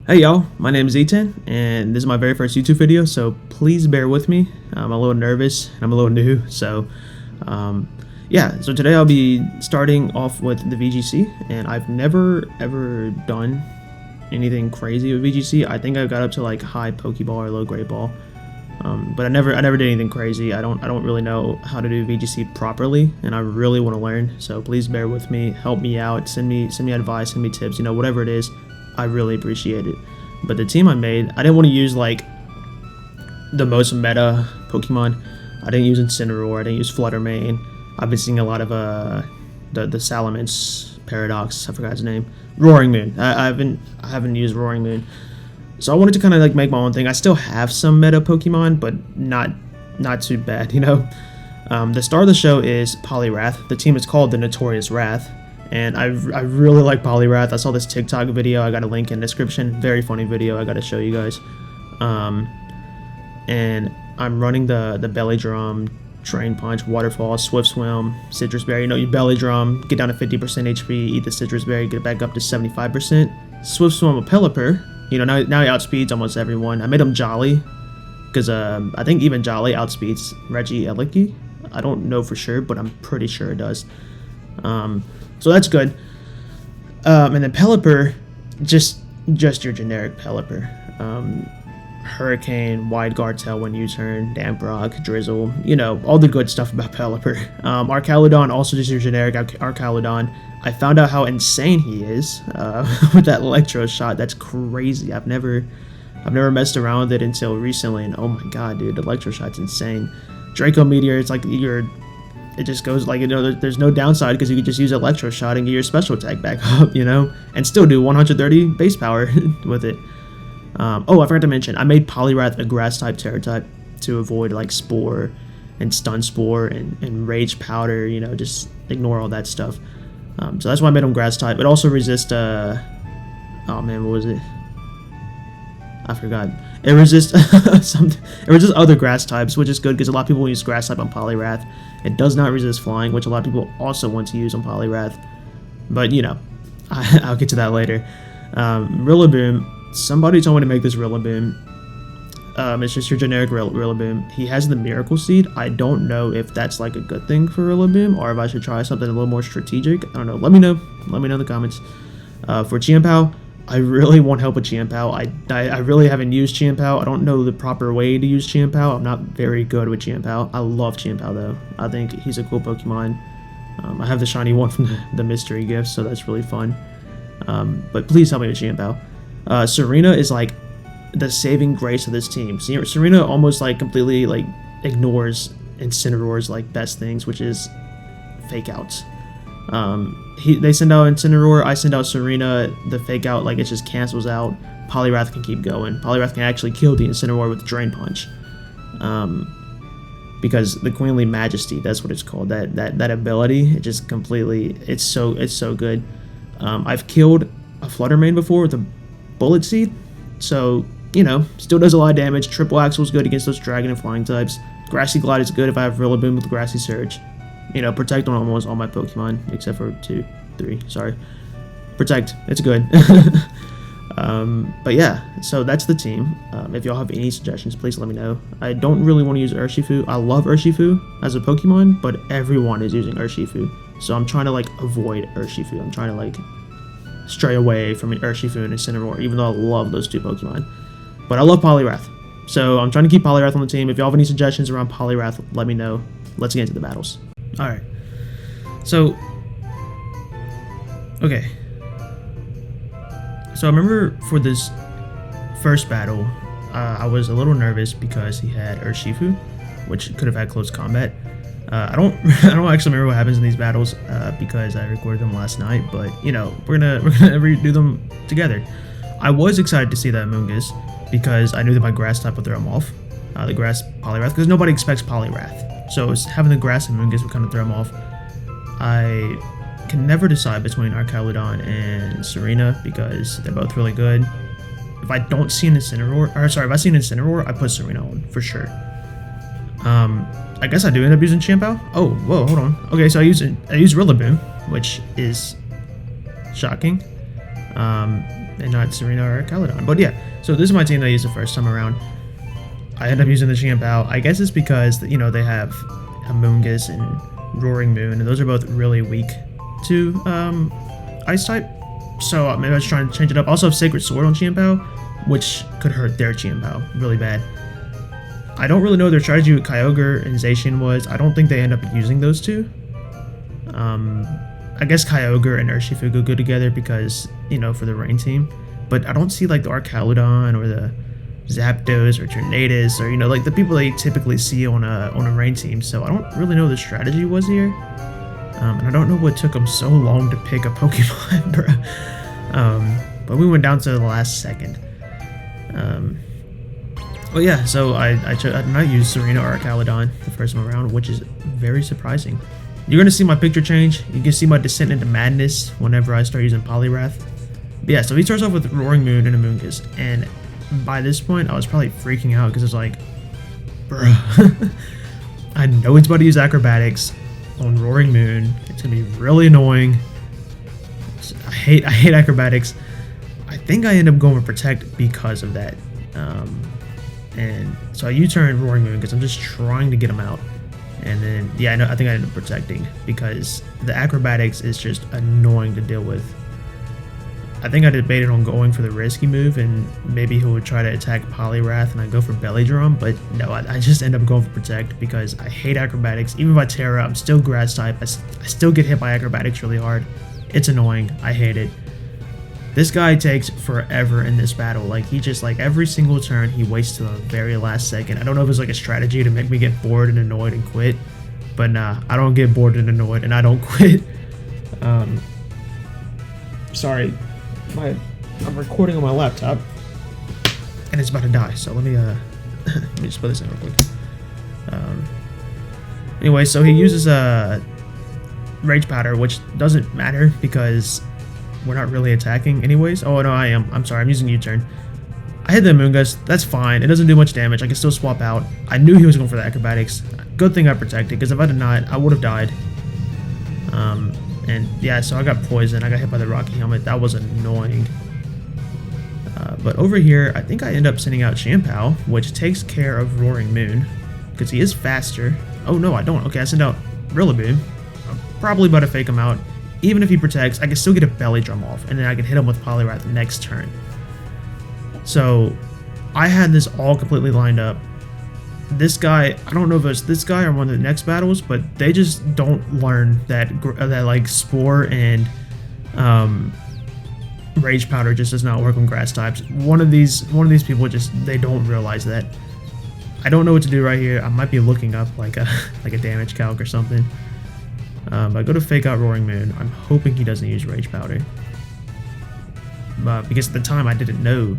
Hey y'all, my name is Ethan, and this is my very first YouTube video, so please bear with me. I'm a little nervous, and I'm a little new, so yeah, so today I'll be starting off with the VGC, and I've never ever done anything crazy with VGC. I think I got up to like high Pokeball or low Great Ball, but I never did anything crazy. I don't really know how to do VGC properly, and I really want to learn, so please bear with me, help me out, send me advice, send me tips, you know, whatever it is. I really appreciate it. But the team I made, I didn't want to use like the most meta Pokemon. I didn't use Incineroar, I didn't use Fluttermane. I've been seeing a lot of the Salamence Paradox, I forgot his name. Roaring Moon. I haven't used Roaring Moon. So I wanted to kind of like make my own thing. I still have some meta Pokemon, but not too bad, you know. The star of the show is Poliwrath. The team is called the Notorious Wrath. And I really like Poliwrath. I saw this TikTok video. I got a link in the description. Very funny video. I got to show you guys. And I'm running the Belly Drum, Drain Punch, Waterfall, Swift Swim, Citrus Berry. You know, you Belly Drum, get down to 50% HP, eat the Citrus Berry, get it back up to 75%. Swift Swim with Pelipper. You know, now he outspeeds almost everyone. I made him Jolly, because I think even Jolly outspeeds Regieleki. I don't know for sure, but I'm pretty sure it does. So that's good. And then Pelipper, just your generic Pelipper. Hurricane, Wide Guard, Tailwind, U-Turn, Damp Rock, Drizzle, you know, all the good stuff about Pelipper. Arcaludon, also just your generic Arcaludon. I found out how insane he is with that Electro Shot. That's crazy. I've never messed around with it until recently, and oh my god, dude, Electro Shot's insane. Draco Meteor, it's like it just goes like, you know, there's no downside because you could just use Electro Shot and get your special attack back up, you know, and still do 130 base power with it. Oh, I forgot to mention, I made Poliwrath a Grass type, Terra type to avoid like Spore and Stun Spore and Rage Powder, you know, just ignore all that stuff. So that's why I made him Grass type. It also resists, oh man, what was it? I forgot. It resists something. It resists other grass types, which is good because a lot of people use grass type on Poliwrath. It does not resist flying, which a lot of people also want to use on Poliwrath. But you know, I'll get to that later. Rillaboom. Somebody told me to make this Rillaboom. It's just your generic Rillaboom. He has the Miracle Seed. I don't know if that's like a good thing for Rillaboom or if I should try something a little more strategic. I don't know. Let me know. Let me know in the comments. For Chiampao, I really want help with Chiampao. I really haven't used Chiampao. I don't know the proper way to use Chiampao. I'm not very good with Chiampao. I love Chiampao though. I think he's a cool Pokemon. I have the shiny one from the mystery gift, so that's really fun. But please help me with Chiampao. Serena is like the saving grace of this team. Serena almost like completely like ignores Incineroar's like best things, which is fake outs. They send out Incineroar, I send out Serena, the fake out, like it just cancels out. Poliwrath can keep going. Poliwrath can actually kill the Incineroar with Drain Punch. Because the Queenly Majesty, that's what it's called, that ability, it just completely, it's so good. I've killed a Fluttermane before with a Bullet Seed, so, you know, still does a lot of damage. Triple Axle is good against those Dragon and Flying types. Grassy Glide is good if I have Rillaboom with Grassy Surge. You know, Protect on almost all my Pokemon, except for 3, sorry. Protect, it's good. But yeah, so that's the team. If y'all have any suggestions, please let me know. I don't really want to use Urshifu. I love Urshifu as a Pokemon, but everyone is using Urshifu. So I'm trying to, like, avoid Urshifu. I'm trying to, like, stray away from Urshifu and Incineroar, even though I love those two Pokemon. But I love Poliwrath. So I'm trying to keep Poliwrath on the team. If y'all have any suggestions around Poliwrath, let me know. Let's get into the battles. Alright, so, okay, so I remember for this first battle, I was a little nervous because he had Urshifu, which could have had close combat. I don't actually remember what happens in these battles, because I recorded them last night, but, you know, we're gonna redo them together. I was excited to see that Amoonguss, because I knew that my grass type would throw him off, the grass Poliwrath, because nobody expects Poliwrath. So having the grass and Amoonguss would kind of throw him off. I can never decide between Arcaludon and Serena because they're both really good. If I don't see an Incineroar, or sorry, if I see an Incineroar, I put Serena on for sure. I guess I do end up using Chiampao. Oh, whoa, hold on. Okay, so I use Rillaboom, which is shocking. and not Serena or Caledon. But yeah, so this is my team that I used the first time around. I end up using the Chimpao. I guess it's because, you know, they have Amoonguss and Roaring Moon, and those are both really weak to Ice type. So maybe I was trying to change it up. Also have Sacred Sword on Chimpao, which could hurt their Chimpao really bad. I don't really know what their strategy with Kyogre and Zacian was. I don't think they end up using those two. I guess Kyogre and Urshifu go good together because, you know, for the Rain team. But I don't see like the Archaludon or the Zapdos or Tornadus or, you know, like the people that you typically see on a Rain team. So I don't really know what the strategy was here. And I don't know what took them so long to pick a Pokemon, bro. But we went down to the last second. Well, yeah, so I did not use Serena or Caledon the first time around, which is very surprising. You're going to see my picture change. You can see my descent into madness whenever I start using Poliwrath. But yeah, so he starts off with Roaring Moon and Amoonguss, and by this point, I was probably freaking out because it's like, bruh, I know he's about to use Acrobatics on Roaring Moon. It's going to be really annoying. I hate Acrobatics. I think I end up going for Protect because of that. And so I U-turn Roaring Moon because I'm just trying to get him out. And then, yeah, I think I ended up protecting because the Acrobatics is just annoying to deal with. I think I debated on going for the risky move and maybe he would try to attack Poliwrath and I go for Belly Drum, but no, I just end up going for Protect because I hate Acrobatics. Even by Terra, I'm still Grass type. I still get hit by Acrobatics really hard. It's annoying. I hate it. This guy takes forever in this battle. Like, he just, like, every single turn, he waits to the very last second. I don't know if it's, like, a strategy to make me get bored and annoyed and quit. But, nah, I don't get bored and annoyed, and I don't quit. Sorry. I'm recording on my laptop. And it's about to die, so let me just put this in real quick. Anyway, so he uses, Rage Powder, which doesn't matter because we're not really attacking anyways. Oh, no, I am. I'm sorry. I'm using U-turn. I hit the Amoonguss. That's fine. It doesn't do much damage. I can still swap out. I knew he was going for the Acrobatics. Good thing I protected, because if I did not, I would have died. And, yeah, so I got poisoned. I got hit by the Rocky Helmet. That was annoying. But over here, I think I end up sending out Chimpao, which takes care of Roaring Moon, because he is faster. Oh, no, I don't. Okay, I send out Rillaboom. I'm probably about to fake him out. Even if he protects, I can still get a Belly Drum off, and then I can hit him with Poliwrath next turn. So, I had this all completely lined up. This guy, I don't know if it's this guy or one of the next battles, but they just don't learn that like Spore and Rage Powder just does not work on Grass types. One of these people just, they don't realize that. I don't know what to do right here. I might be looking up like a damage calc or something. I go to fake out Roaring Moon. I'm hoping he doesn't use Rage Powder. Because at the time I didn't know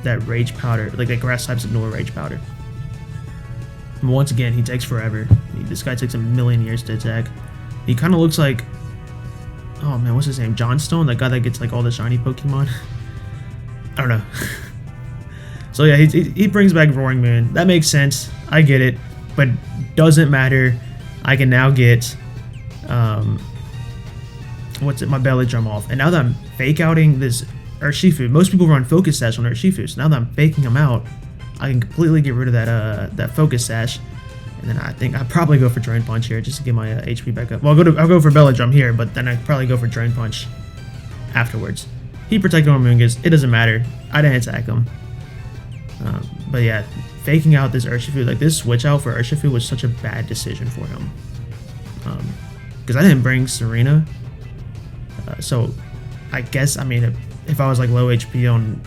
that Rage Powder, like that Grass types ignore Rage Powder. And once again, he takes forever. This guy takes a million years to attack. He kind of looks like, oh man, what's his name? Johnstone, that guy that gets like all the shiny Pokemon. I don't know. So yeah, he brings back Roaring Moon. That makes sense. I get it, but doesn't matter. I can now get my Belly Drum off. And now that I'm fake outing this Urshifu, most people run Focus Sash on Urshifu, so now that I'm faking him out, I can completely get rid of that Focus Sash. And then I think I'd probably go for Drain Punch here just to get my HP back up. Well, I'll go for Belly Drum here, but then I'd probably go for Drain Punch afterwards. He protected Amoonguss. It doesn't matter. I didn't attack him. But yeah, faking out this Urshifu, like this switch out for Urshifu was such a bad decision for him. Because I didn't bring Serena. So I guess, I mean, if I was like low HP on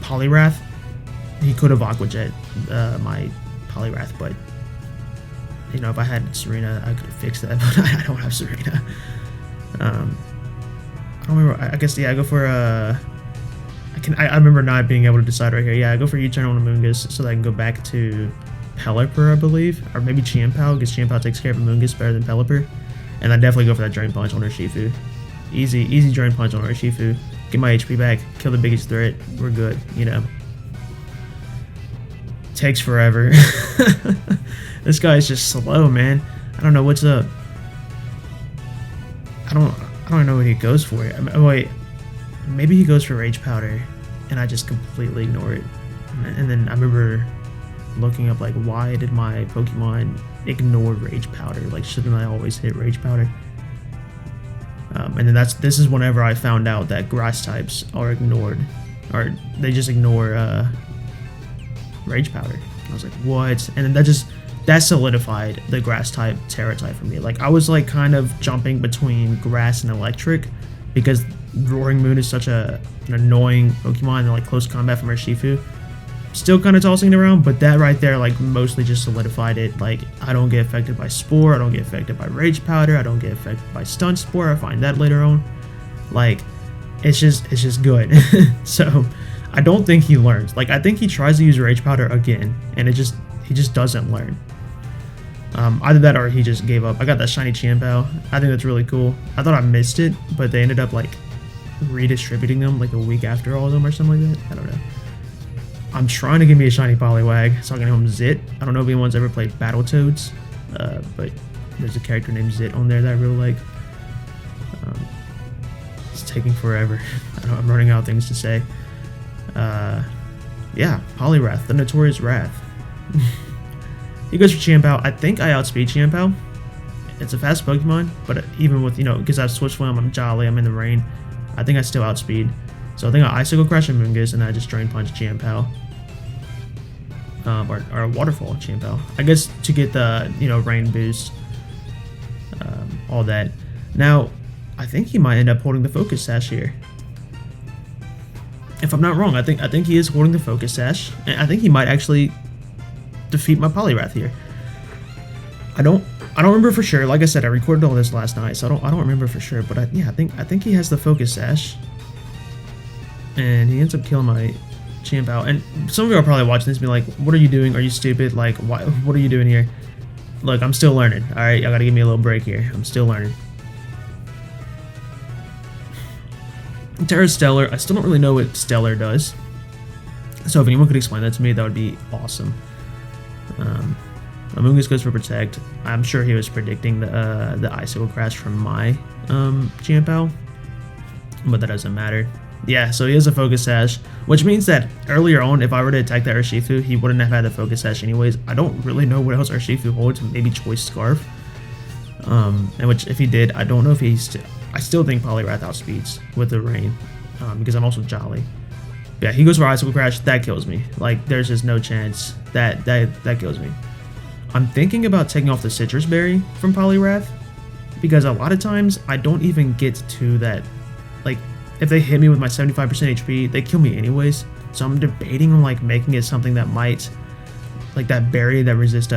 Poliwrath, he could have Aqua Jet my Poliwrath, but you know, if I had Serena, I could have fixed that, but I don't have Serena. I don't remember. I guess, yeah, I go for I remember not being able to decide right here. Yeah, I go for U-turn on Amoonguss so that I can go back to Pelipper, I believe, or maybe Chimpao, because Chimpao takes care of Amoonguss better than Pelipper. And I definitely go for that Drain Punch on Urshifu. Easy Drain Punch on Urshifu. Get my HP back, kill the biggest threat. We're good, you know. Takes forever. This guy's just slow, man. I don't know what's up. I don't know what he goes for. Wait, maybe he goes for Rage Powder, and I just completely ignore it. And then I remember looking up like, why did my Pokemon ignore Rage Powder? Like, shouldn't I always hit Rage Powder? And then this is whenever I found out that grass types are ignored, or they just ignore Rage Powder. I was like, what? And then that solidified the grass type Terra type for me. Like, I was like kind of jumping between grass and electric because Roaring Moon is such an annoying Pokemon and like close combat from Urshifu. Still kind of tossing it around, but that right there like mostly just solidified it. Like, I don't get affected by Spore, I don't get affected by Rage Powder, I don't get affected by Stun Spore. I find that later on. Like, it's just good. So I don't think he learns. Like, I think he tries to use Rage Powder again, and he just doesn't learn. Either that or he just gave up. I got that shiny Chimpao. I think that's really cool. I thought I missed it, but they ended up like redistributing them like a week after all of them or something like that. I don't know. I'm trying to give me a shiny Poliwag, so I can name him Zit. I don't know if anyone's ever played Battletoads, but there's a character named Zit on there that I really like. It's taking forever. I'm running out of things to say. Yeah, Poliwrath, the Notorious Wrath. He goes for Chimpao. I think I outspeed Chimpao. It's a fast Pokemon, but even with, because I've Switch Swim, I'm Jolly, I'm in the rain, I think I still outspeed. So I think I Icicle Crash and Moongus, and I just Drain Punch Chimpao. Or Waterfall Chimpao. I guess to get the, rain boost. All that. Now, I think he might end up holding the Focus Sash here. If I'm not wrong, I think he is holding the Focus Sash, and I think he might actually defeat my Poliwrath here. I don't remember for sure. Like I said, I recorded all this last night, so I don't remember for sure. But I think he has the Focus Sash, and he ends up killing my Chimpao. And some of you are probably watching this and be like, "What are you doing? Are you stupid? Like, what are you doing here?" Look, I'm still learning. All right, y'all gotta give me a little break here. I'm still learning. Terra Stellar. I still don't really know what Stellar does. So if anyone could explain that to me, that would be awesome. Amoongus goes for Protect. I'm sure he was predicting the Icicle Crash from my Chimpao, but that doesn't matter. Yeah, so he has a Focus Sash, which means that earlier on, if I were to attack that Urshifu, he wouldn't have had the Focus Sash anyways. I don't really know what else Urshifu holds. Maybe Choice Scarf. And which, if he did, I don't know if he's. I still think Poliwrath outspeeds with the rain, because I'm also Jolly. Yeah, he goes for Icicle Crash. That kills me. Like, there's just no chance that kills me. I'm thinking about taking off the Citrus Berry from Poliwrath, because a lot of times I don't even get to that. Like, if they hit me with my 75% HP, they kill me anyways. So I'm debating on like making it something that might, like that berry that resists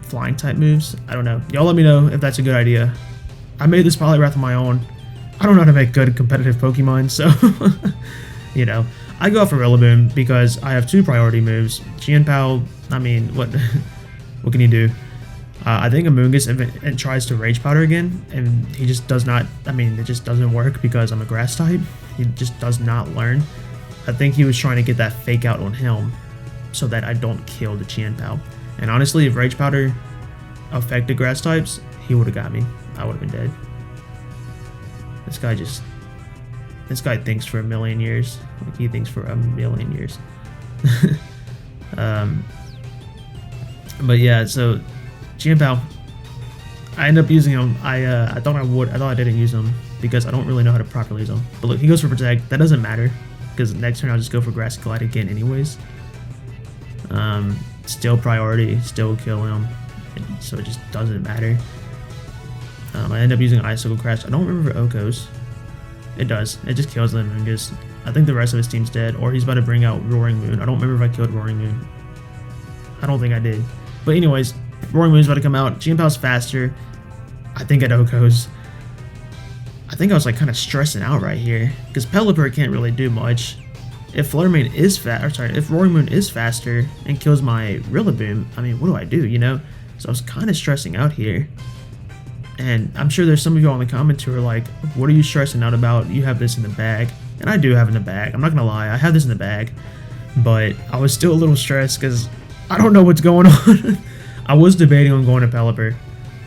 flying type moves. I don't know. Y'all let me know if that's a good idea. I made this Poliwrath on my own. I don't know how to make good competitive Pokemon, so I go for Rillaboom because I have 2 priority moves. Chimpao, I mean, what can you do? I think Amoongus and tries to Rage Powder again, and he just does not. I mean, it just doesn't work because I'm a Grass type. He just does not learn. I think he was trying to get that Fake Out on him so that I don't kill the Chimpao. And honestly, if Rage Powder affected Grass types, he would have got me. I would have been dead. This guy thinks for a million years. Like, he thinks for a million years. But yeah, so Chimpao, I end up using him. I thought I didn't use him because I don't really know how to properly use him. But look, he goes for Protect. That doesn't matter because next turn I'll just go for Grass Glide again anyways. Still priority, still kill him, so it just doesn't matter. I end up using Icicle Crash. I don't remember if it Okos. It does. It just kills them and just. I think the rest of his team's dead, or he's about to bring out Roaring Moon. I don't remember if I killed Roaring Moon. I don't think I did. But anyways, Roaring Moon's about to come out. Chimpao's faster. I think it Okos. I think I was like kind of stressing out right here because Pelipper can't really do much. If Fluttermane is if Roaring Moon is faster and kills my Rillaboom, I mean, what do I do? So I was kind of stressing out here. And I'm sure there's some of you all in the comments who are like, what are you stressing out about? You have this in the bag. And I do have in the bag. I'm not going to lie. I have this in the bag. But I was still a little stressed because I don't know what's going on. I was debating on going to Pelipper.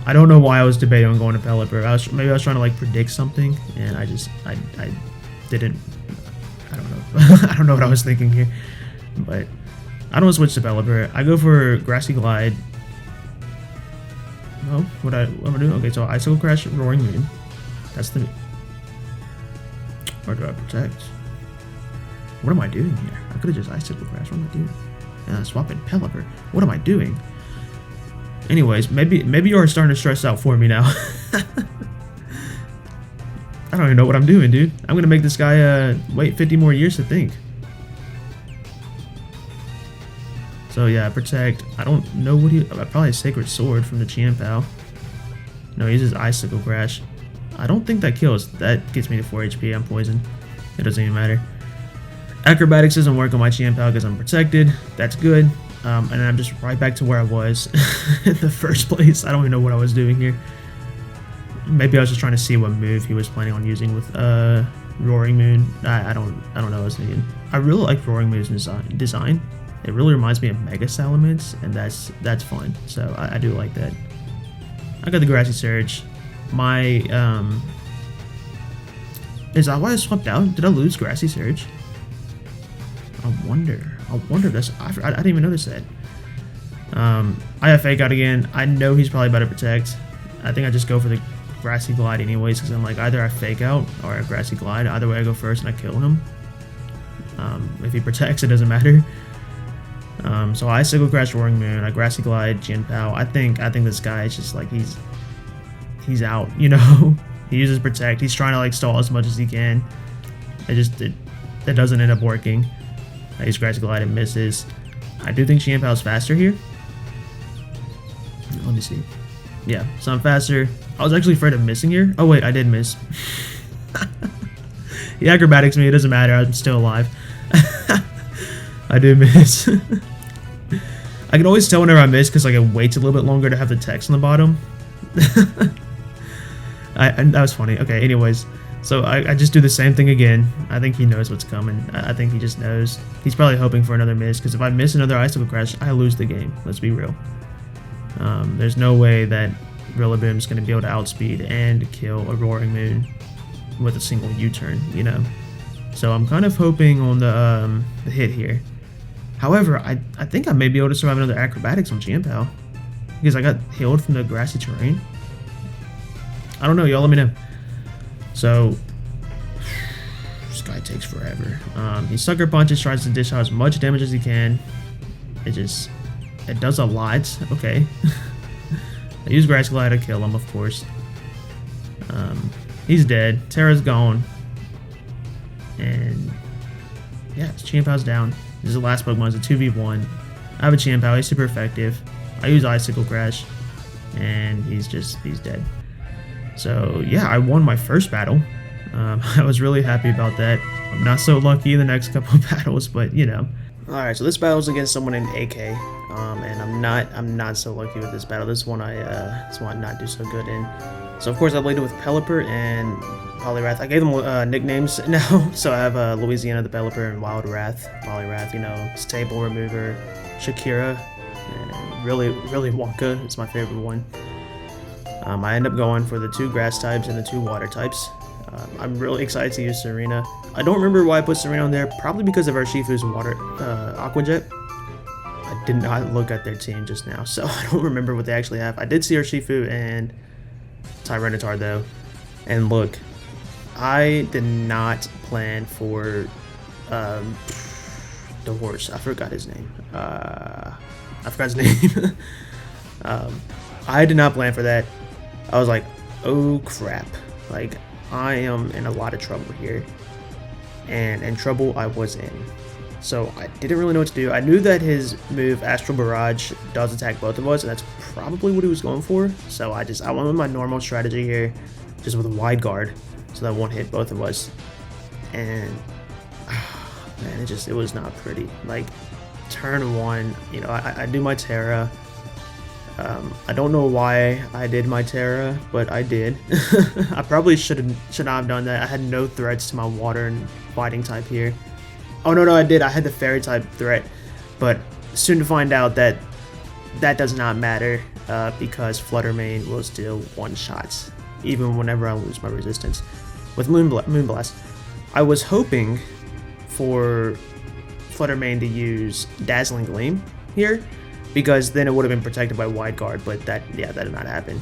I don't know why I was debating on going to Pelipper. Maybe I was trying to like predict something. And I didn't. I don't know. I don't know what I was thinking here, but I don't switch developer. I go for Grassy Glide. No, what am I doing? Okay, so Icicle Crash, Roaring Moon. That's the. Or do I protect? What am I doing here? I could have just Icicle Crash. What am I doing? Swapping Pelipper. What am I doing? Anyways, maybe you are starting to stress out for me now. I don't even know what I'm doing, dude. I'm gonna make this guy wait 50 more years to think. So yeah, protect. I don't know what he. Probably a Sacred Sword from the Chimpao. No, he uses Icicle Crash. I don't think that kills. That gets me to 4 HP. I'm poisoned. It doesn't even matter. Acrobatics doesn't work on my Chimpao because I'm protected. That's good. And then I'm just right back to where I was in the first place. I don't even know what I was doing here. Maybe I was just trying to see what move he was planning on using with Roaring Moon. I don't know what I was thinking. I really like Roaring Moon's design. It really reminds me of Mega Salamence, and that's fun. So I do like that. I got the Grassy Surge. My is that why I swapped out? Did I lose Grassy Surge? I wonder if that's. I didn't even notice that. I have Fake Out again. I know he's probably about to protect. I think I just go for the Grassy Glide anyways, because I'm like, either I Fake Out or I Grassy Glide. Either way I go first and I kill him. If he protects, it doesn't matter. So I Icicle Crash Roaring Moon, I Grassy Glide, Jinpao. I think this guy is just like he's out, you know. He uses Protect. He's trying to like stall as much as he can. It doesn't end up working. I use Grassy Glide and misses. I do think Chimpao is faster here. Let me see. Yeah, so I'm faster. I was actually afraid of missing here. Oh wait, I did miss. He acrobatics me, it doesn't matter, I'm still alive. I did miss. I can always tell whenever I miss because like it waits a little bit longer to have the text on the bottom. That was funny. Okay, anyways. So I just do the same thing again. I think he knows what's coming. I think he just knows. He's probably hoping for another miss, because if I miss another Icicle Crash, I lose the game. Let's be real. There's no way that Rillaboom's going to be able to outspeed and kill a Roaring Moon with a single U-turn, you know? So I'm kind of hoping on the hit here. However, I think I may be able to survive another Acrobatics on Chimpao, because I got healed from the grassy terrain. I don't know, y'all let me know. So, this guy takes forever. He Sucker Punches, tries to dish out as much damage as he can. It does a lot. Okay. I use Grass Glide to kill him, of course. He's dead. Terra's gone. And, yeah, Chimpao's down. This is the last Pokemon. It's a 2v1. I have a Chimpao. He's super effective. I use Icicle Crash. And he's dead. So, yeah, I won my first battle. I was really happy about that. I'm not so lucky in the next couple of battles, but, you know. Alright, so this battle is against someone named AK. And I'm not so lucky with this battle. This one I not do so good in. So, of course, I played it with Pelipper and Poliwrath. I gave them nicknames now. So I have Louisiana the Pelipper and Wild Wrath. Poliwrath, you know, Stable Remover, Shakira, and really Wonka is my favorite one. I end up going for the 2 grass types and the 2 water types. I'm really excited to use Serena. I don't remember why I put Serena on there, probably because of Urshifu's water Aqua Jet. I did not look at their team just now, so I don't remember what they actually have. I did see Urshifu and Tyranitar though, and look, I did not plan for the horse. I forgot his name. I did not plan for that. I was like, oh crap, like I am in a lot of trouble here, and in trouble I was in. So I didn't really know what to do. I knew that his move Astral Barrage does attack both of us, and that's probably what he was going for. So I went with my normal strategy here, just with a wide guard, so that won't hit both of us. And man, it was not pretty. Like turn 1, you know, I do my Terra. I don't know why I did my Terra, but I did. I probably should not have done that. I had no threats to my water and fighting type here. Oh no, I did. I had the fairy type threat, but soon to find out that that does not matter because Flutter Mane will still one-shot even whenever I lose my resistance with Moonblast. I was hoping for Fluttermane to use Dazzling Gleam here, because then it would have been protected by Wide Guard, but that did not happen.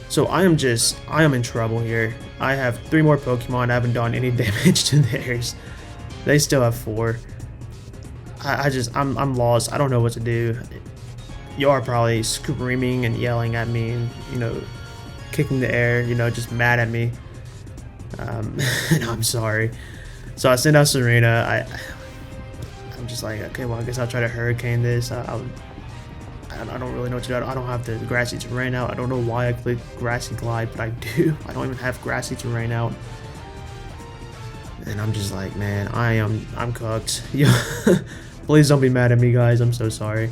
So I am in trouble here. I have 3 more Pokemon. I haven't done any damage to theirs. They still have 4. I'm lost. I don't know what to do. You are probably screaming and yelling at me and, you know, kicking the air, you know, just mad at me. And I'm sorry. So I sent out Serena. I'm just like, okay, well, I guess I'll try to Hurricane this. I don't really know what to do. I don't have the Grassy Terrain out. I don't know why I clicked Grassy Glide, but I do. I don't even have Grassy Terrain out. And I'm just like, man, I'm cooked. Yeah. Please don't be mad at me, guys. I'm so sorry.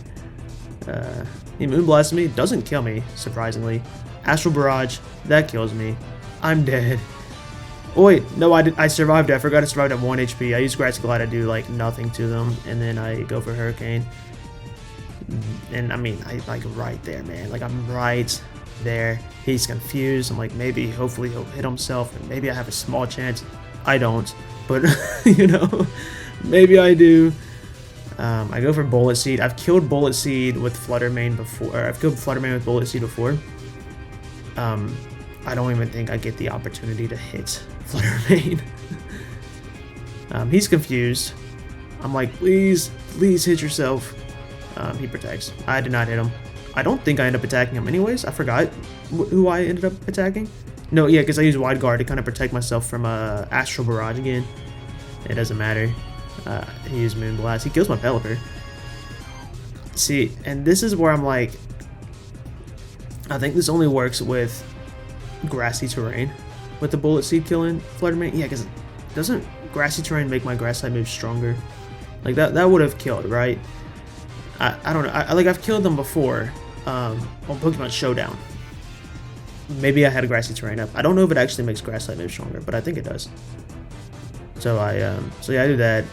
He Moonblasts me. Doesn't kill me, surprisingly. Astral Barrage. That kills me. I'm dead. Oh, wait. No, I survived. I forgot I survived at 1 HP. I used Grassy Glide to do, like, nothing to them. And then I go for Hurricane. And, I mean, like, right there, man. Like, I'm right there. He's confused. I'm like, maybe, hopefully, he'll hit himself. And maybe I have a small chance. I don't. But, you know, maybe I do. I go for Bullet Seed. I've killed Bullet Seed with Fluttermane before. I've killed Fluttermane with Bullet Seed before. I don't even think I get the opportunity to hit Fluttermane. He's confused. I'm like, please hit yourself. He protects. I did not hit him. I don't think I ended up attacking him anyways. I forgot who I ended up attacking. No, yeah, because I used Wide Guard to kind of protect myself from Astral Barrage again. It doesn't matter. He used Moonblast. He kills my Pelipper. See, and this is where I'm like, I think this only works with Grassy Terrain. With the Bullet Seed killing Fluttermane. Yeah, because doesn't Grassy Terrain make my Grass type move stronger? Like, that would have killed, right? I don't know. I've killed them before on Pokemon Showdown. Maybe I had a Grassy Terrain up. I don't know if it actually makes Grass type move stronger, but I think it does. So I do that.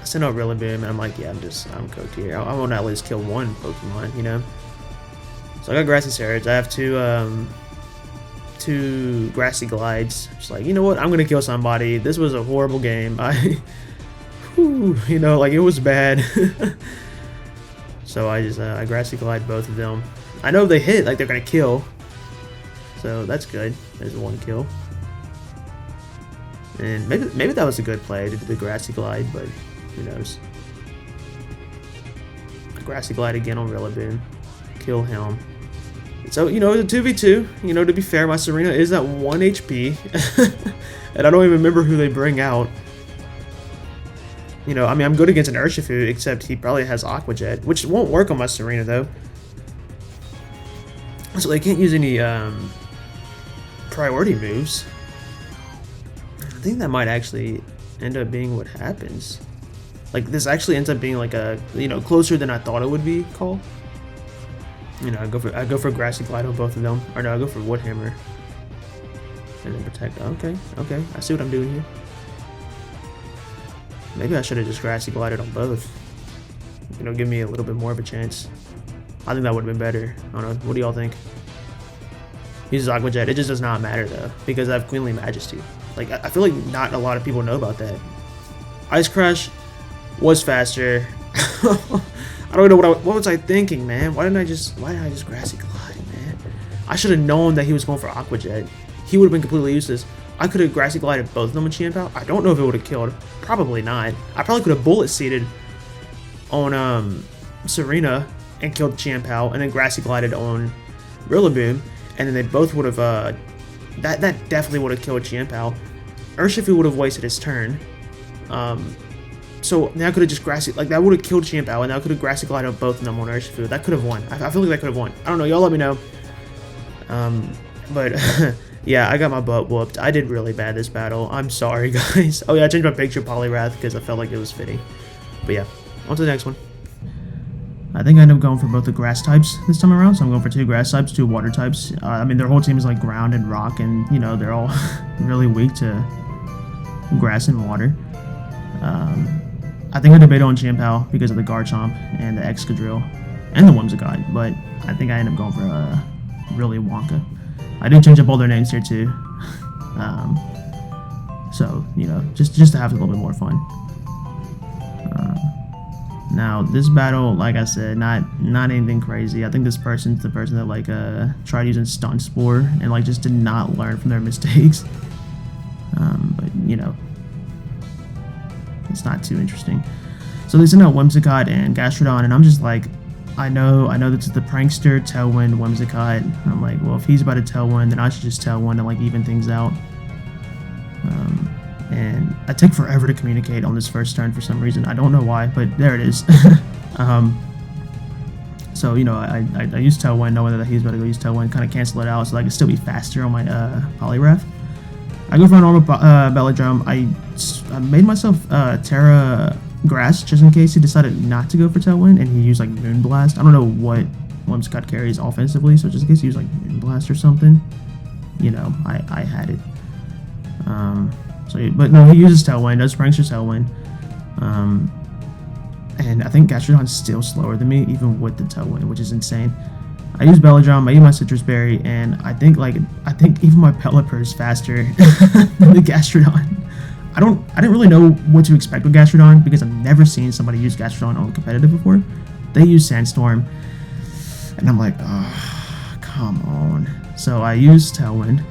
I send out Rillaboom, and I'm like, yeah, I'm cooked here. I want to at least kill 1 Pokemon, you know? So I got Grassy Surge. I have 2 Grassy Glides. Just like, you know what? I'm going to kill somebody. This was a horrible game. You know, like, it was bad. So I Grassy Glide both of them. I know if they hit, like, they're going to kill. So that's good. There's 1 kill. And maybe that was a good play to do the Grassy Glide, but who knows. Grassy Glide again on Rillaboom. Kill him. So, you know, it's a 2v2. You know, to be fair, my Serena is at 1 HP. And I don't even remember who they bring out. You know, I mean, I'm good against an Urshifu, except he probably has Aqua Jet, which won't work on my Serena, though. So they can't use any priority moves. I think that might actually end up being what happens. Like, this actually ends up being like a, you know, closer than I thought it would be call. You know, I go for Grassy Glide on both of them. Or no, I go for Wood Hammer. And then Protect. Okay, I see what I'm doing here. Maybe I should have just Grassy Glided on both. You know, give me a little bit more of a chance. I think that would have been better. I don't know. What do y'all think? Uses Aqua Jet. It just does not matter, though, because I have Queenly Majesty. Like, I feel like not a lot of people know about that. Ice Crush was faster. I don't know what was I thinking, man. Why didn't I just Grassy Glide, man? I should have known that he was going for Aqua Jet. He would have been completely useless. I could have Grassy Glided both of them with Chien-Pao. I don't know if it would have killed. Probably not. I probably could have Bullet Seeded on Serena and killed Chien-Pao, and then Grassy Glided on Rillaboom, and then they both would have that definitely would have killed Chien-Pao. Urshifu would have wasted his turn. So now I could have just Grassy, like, that would have killed Chien-Pao, and now I could have Grassy Glided on both of them on Urshifu. That could have won. I feel like that could have won. I don't know. Y'all let me know. But yeah, I got my butt whooped. I did really bad this battle. I'm sorry, guys. Oh yeah, I changed my picture to Poliwrath because I felt like it was fitting. But yeah, on to the next one. I think I ended up going for both the grass types this time around. So I'm going for 2 grass types, 2 water types. I mean, their whole team is like ground and rock, and you know, they're all really weak to grass and water. I think I debated on Chien-Pao because of the Garchomp and the Excadrill and the Whimsicott, but I think I ended up going for really Wonka. I did change up all their names here too. So, you know, just to have a little bit more fun. Now, this battle, like I said, not anything crazy. I think this person's the person that, like, tried using Stun Spore and, like, just did not learn from their mistakes. But, you know, it's not too interesting. So they send out Whimsicott and Gastrodon, and I'm just like, I know this is the prankster Tailwind Whimsicott. I'm like, well, if he's about to Tailwind, then I should just Tailwind and, like, even things out. And I take forever to communicate on this first turn for some reason. I don't know why, but there it is. So, you know, I use Tailwind, knowing that he's about to go use Tailwind, kind of cancel it out so I can still be faster on my Poliwrath. I go for a normal Belly Drum. I made myself Terra Grass just in case he decided not to go for Tailwind and he used like Moonblast. I don't know what Whimsicott carries offensively, so just in case he used like Moonblast or something, you know, I had it. But no, he uses Tailwind, does Prankster's Tailwind. And I think Gastrodon's still slower than me, even with the Tailwind, which is insane. I use Belladrum, I use my Citrus Berry, and I think even my Pelipper is faster than the Gastrodon. I didn't really know what to expect with Gastrodon because I've never seen somebody use Gastrodon on competitive before. They use Sandstorm, and I'm like, oh, come on. So I use Tailwind.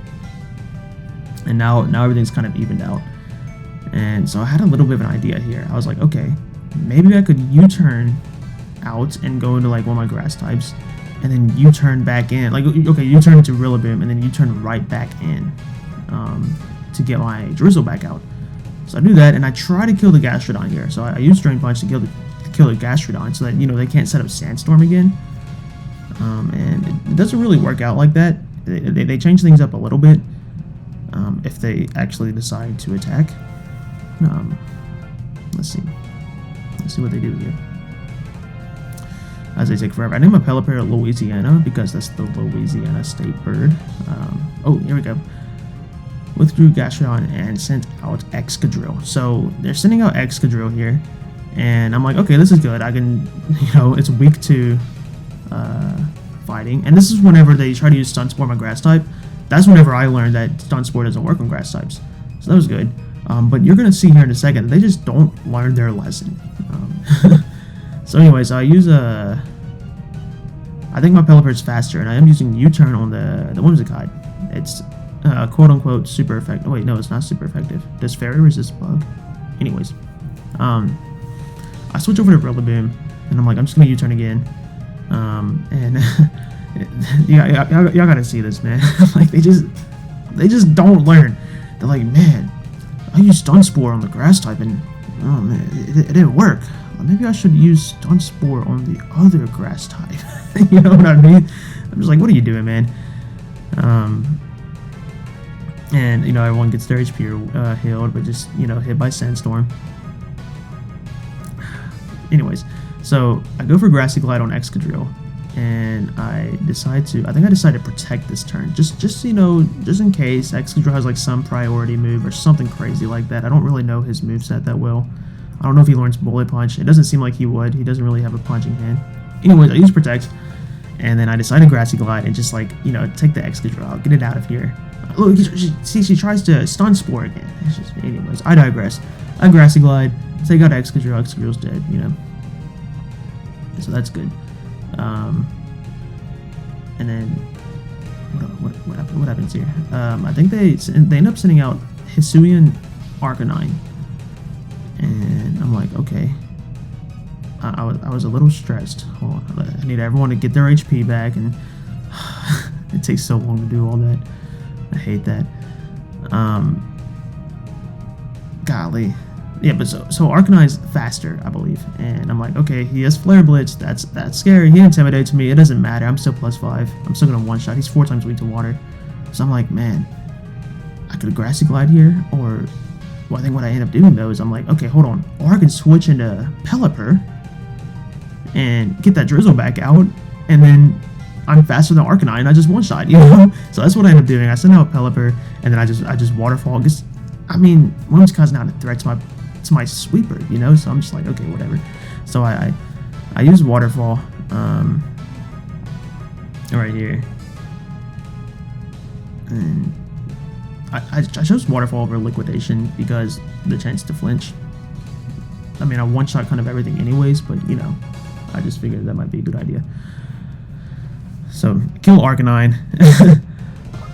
And now everything's kind of evened out. And so I had a little bit of an idea here. I was like, okay, maybe I could U-turn out and go into like one of my grass types, and then U-turn back in. Like, okay, U-turn into Rillaboom, and then U-turn right back in to get my Drizzle back out. So I do that, and I try to kill the Gastrodon here. So I use Drain Punch to kill the Gastrodon so that, you know, they can't set up Sandstorm again. And it doesn't really work out like that. They change things up a little bit. If they actually decide to attack. Let's see what they do here. As they take forever. I named my Pelipper Louisiana because that's the Louisiana state bird. Oh, here we go. Withdrew Gastrodon and sent out Excadrill. So they're sending out Excadrill here, and I'm like, okay, this is good. I can, you know, it's weak to fighting, and this is whenever they try to use Stun Spore on my grass type. That's whenever I learned that Stun Spore doesn't work on grass types. So that was good. But you're going to see here in a second, they just don't learn their lesson. So anyways, I use I think my Pelipper is faster, and I am using U-turn on the Whimsicott. It's quote-unquote super effective. Oh, wait, no, it's not super effective. Does Fairy resist Bug? Anyways. I switch over to Rillaboom, and I'm like, I'm just going to U-turn again. And... y'all gotta see this, man. Like, they just don't learn. They're like, man, I used Stun Spore on the grass type and oh man, it didn't work. Maybe I should use Stun Spore on the other grass type. You know what I mean? I'm just like, what are you doing, man? And you know, everyone gets their HP healed, but just, you know, hit by Sandstorm. Anyways, so I go for Grassy Glide on Excadrill. And I decide to protect this turn, just you know, just in case Excadrill has like some priority move or something crazy like that. I don't really know his moveset that well. I don't know if he learns Bullet Punch. It doesn't seem like he would. He doesn't really have a punching hand. Anyways, I use Protect, and then I decide to Grassy Glide and just, like, you know, take the Excadrill out, get it out of here. Look, she tries to Stun Spore again. It's just, anyways, I digress. I Grassy Glide, take out Excadrill. Excadrill's dead, you know. So that's good. And then what happens here? I think they end up sending out Hisuian Arcanine, and I'm like, okay. I was a little stressed. Hold on, I need everyone to get their HP back, and it takes so long to do all that. I hate that. Golly. Yeah, but so Arcanine's faster, I believe, and I'm like, okay, he has Flare Blitz. That's scary. He intimidates me. It doesn't matter. I'm still +5. I'm still gonna one-shot. He's 4 times weak to water. So I'm like, man, I could Grassy Glide here, or well, I think what I end up doing though is I'm like, okay, hold on, or I can switch into Pelipper and get that Drizzle back out, and then I'm faster than Arcanine. I just one-shot, you know. So that's what I end up doing. I send out Pelipper, and then I just Waterfall. Because I mean, Whimsicott's not a threat to my sweeper, you know, so I'm just like, okay, whatever. So I use Waterfall right here, and I chose Waterfall over Liquidation because the chance to flinch. I mean, I one-shot kind of everything anyways, but, you know, I just figured that might be a good idea. So, kill Arcanine.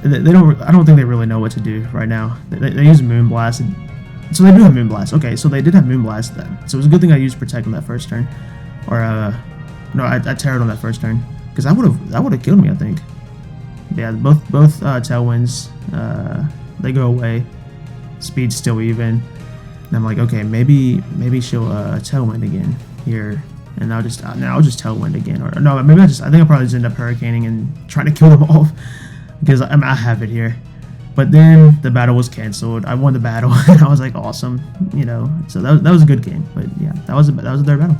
They don't. I don't think they really know what to do right now. They use Moonblast. So they do have Moonblast. Okay, so they did have Moonblast then. So it was a good thing I used Protect on that first turn. Or, no, I Terrored on that first turn. Because that would have killed me, I think. Yeah, both Tailwinds, they go away. Speed's still even. And I'm like, okay, maybe she'll Tailwind again here. And I'll just Tailwind again. Or no, maybe I think I'll probably just end up Hurricaning and trying to kill them all. Because I have it here. But then the battle was canceled. I won the battle, and I was like, awesome, you know. So that was a good game. But yeah, that was a third battle.